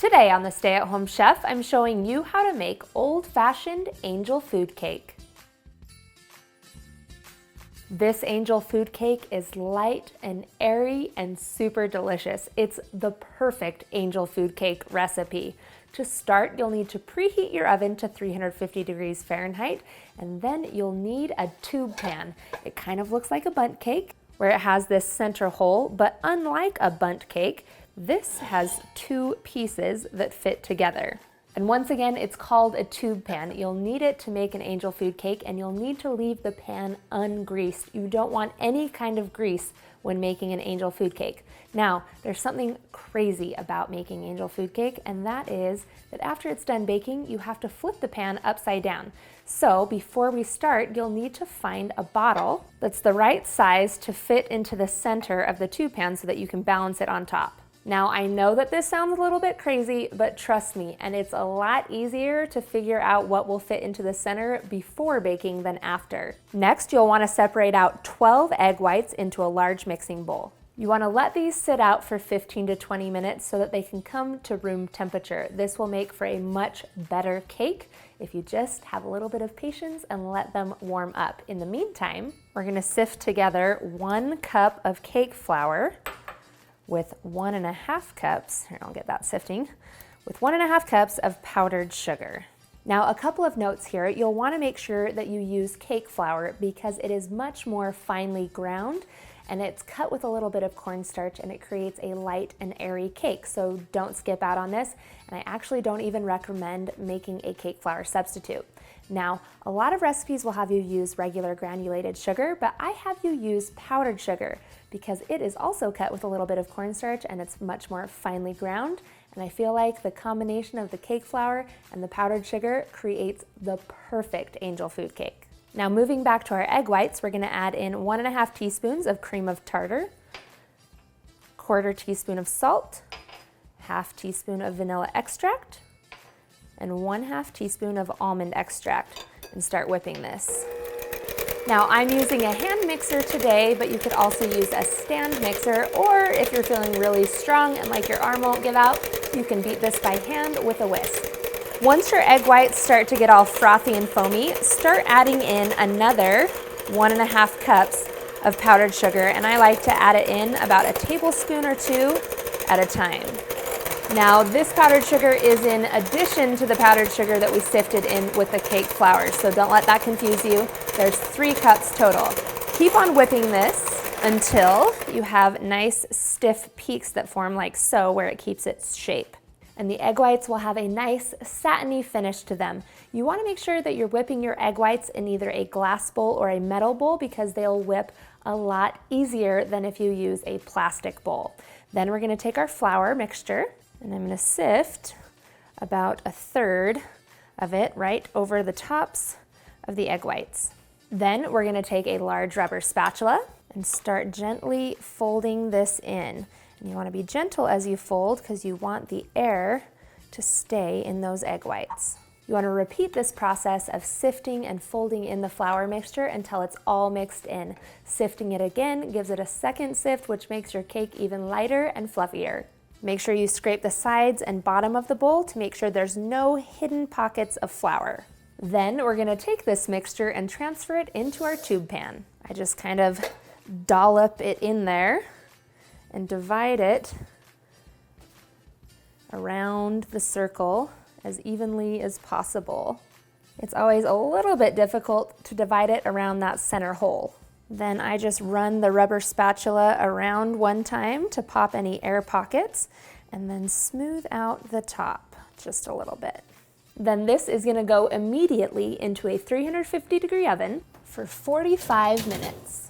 Today on the Stay at Home Chef, I'm showing you how to make old-fashioned angel food cake. This angel food cake is light and airy and super delicious. It's the perfect angel food cake recipe. To start, you'll need to preheat your oven to 350 degrees Fahrenheit, and then you'll need a tube pan. It kind of looks like a bundt cake, where it has this center hole, but unlike a bundt cake, this has two pieces that fit together. And once again, it's called a tube pan. You'll need it to make an angel food cake, and you'll need to leave the pan ungreased. You don't want any kind of grease when making an angel food cake. Now, there's something crazy about making angel food cake, and that is that after it's done baking, you have to flip the pan upside down. So before we start, you'll need to find a bottle that's the right size to fit into the center of the tube pan so that you can balance it on top. Now, I know that this sounds a little bit crazy, but trust me, and it's a lot easier to figure out what will fit into the center before baking than after. Next, you'll want to separate out 12 egg whites into a large mixing bowl. You want to let these sit out for 15 to 20 minutes so that they can come to room temperature. This will make for a much better cake if you just have a little bit of patience and let them warm up. In the meantime, we're going to sift together 1 cup of cake flour with 1.5 cups, here I'll get that sifting, with 1.5 cups of powdered sugar. Now, a couple of notes here. You'll want to make sure that you use cake flour because it is much more finely ground and it's cut with a little bit of cornstarch and it creates a light and airy cake. So don't skip out on this. And I actually don't even recommend making a cake flour substitute. Now, a lot of recipes will have you use regular granulated sugar, but I have you use powdered sugar because it is also cut with a little bit of cornstarch and it's much more finely ground. And I feel like the combination of the cake flour and the powdered sugar creates the perfect angel food cake. Now, moving back to our egg whites, we're gonna add in 1.5 teaspoons of cream of tartar, 1/4 teaspoon of salt, 1/2 teaspoon of vanilla extract, and 1/2 teaspoon of almond extract, and start whipping this. Now, I'm using a hand mixer today, but you could also use a stand mixer, or if you're feeling really strong and like your arm won't give out, you can beat this by hand with a whisk. Once your egg whites start to get all frothy and foamy, start adding in another 1.5 cups of powdered sugar, and I like to add it in about a tablespoon or 2 at a time. Now, this powdered sugar is in addition to the powdered sugar that we sifted in with the cake flour, so don't let that confuse you. There's 3 cups total. Keep on whipping this until you have nice stiff peaks that form like so, where it keeps its shape. And the egg whites will have a nice satiny finish to them. You want to make sure that you're whipping your egg whites in either a glass bowl or a metal bowl because they'll whip a lot easier than if you use a plastic bowl. Then we're going to take our flour mixture, and I'm going to sift about 1/3 of it right over the tops of the egg whites. Then we're going to take a large rubber spatula and start gently folding this in. And you want to be gentle as you fold because you want the air to stay in those egg whites. You want to repeat this process of sifting and folding in the flour mixture until it's all mixed in. Sifting it again gives it a second sift, which makes your cake even lighter and fluffier. Make sure you scrape the sides and bottom of the bowl to make sure there's no hidden pockets of flour. Then we're going to take this mixture and transfer it into our tube pan. I just kind of dollop it in there and divide it around the circle as evenly as possible. It's always a little bit difficult to divide it around that center hole. Then I just run the rubber spatula around one time to pop any air pockets and then smooth out the top just a little bit. Then this is going to go immediately into a 350-degree oven for 45 minutes.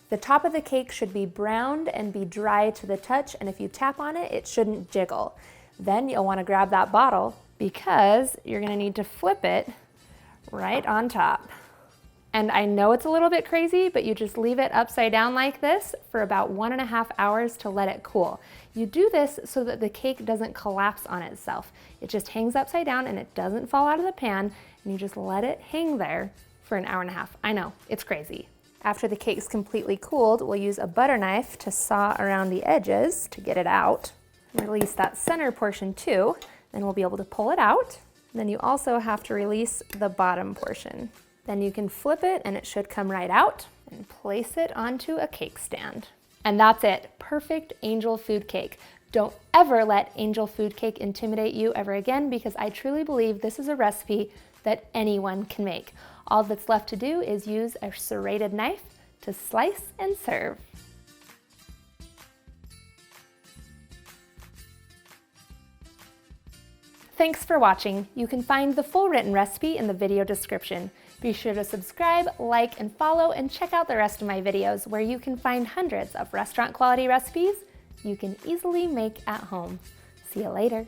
The top of the cake should be browned and be dry to the touch, and if you tap on it, it shouldn't jiggle. Then you'll want to grab that bottle because you're going to need to flip it right on top. And I know it's a little bit crazy, but you just leave it upside down like this for about 1.5 hours to let it cool. You do this so that the cake doesn't collapse on itself. It just hangs upside down and it doesn't fall out of the pan, and you just let it hang there for 1.5 hours. I know, it's crazy. After the cake's completely cooled, we'll use a butter knife to saw around the edges to get it out. Release that center portion too, then we'll be able to pull it out. Then you also have to release the bottom portion. Then you can flip it and it should come right out, and place it onto a cake stand. And that's it, perfect angel food cake. Don't ever let angel food cake intimidate you ever again, because I truly believe this is a recipe that anyone can make. All that's left to do is use a serrated knife to slice and serve. Thanks for watching. You can find the full written recipe in the video description. Be sure to subscribe, like, and follow, and check out the rest of my videos where you can find hundreds of restaurant quality recipes you can easily make at home. See you later.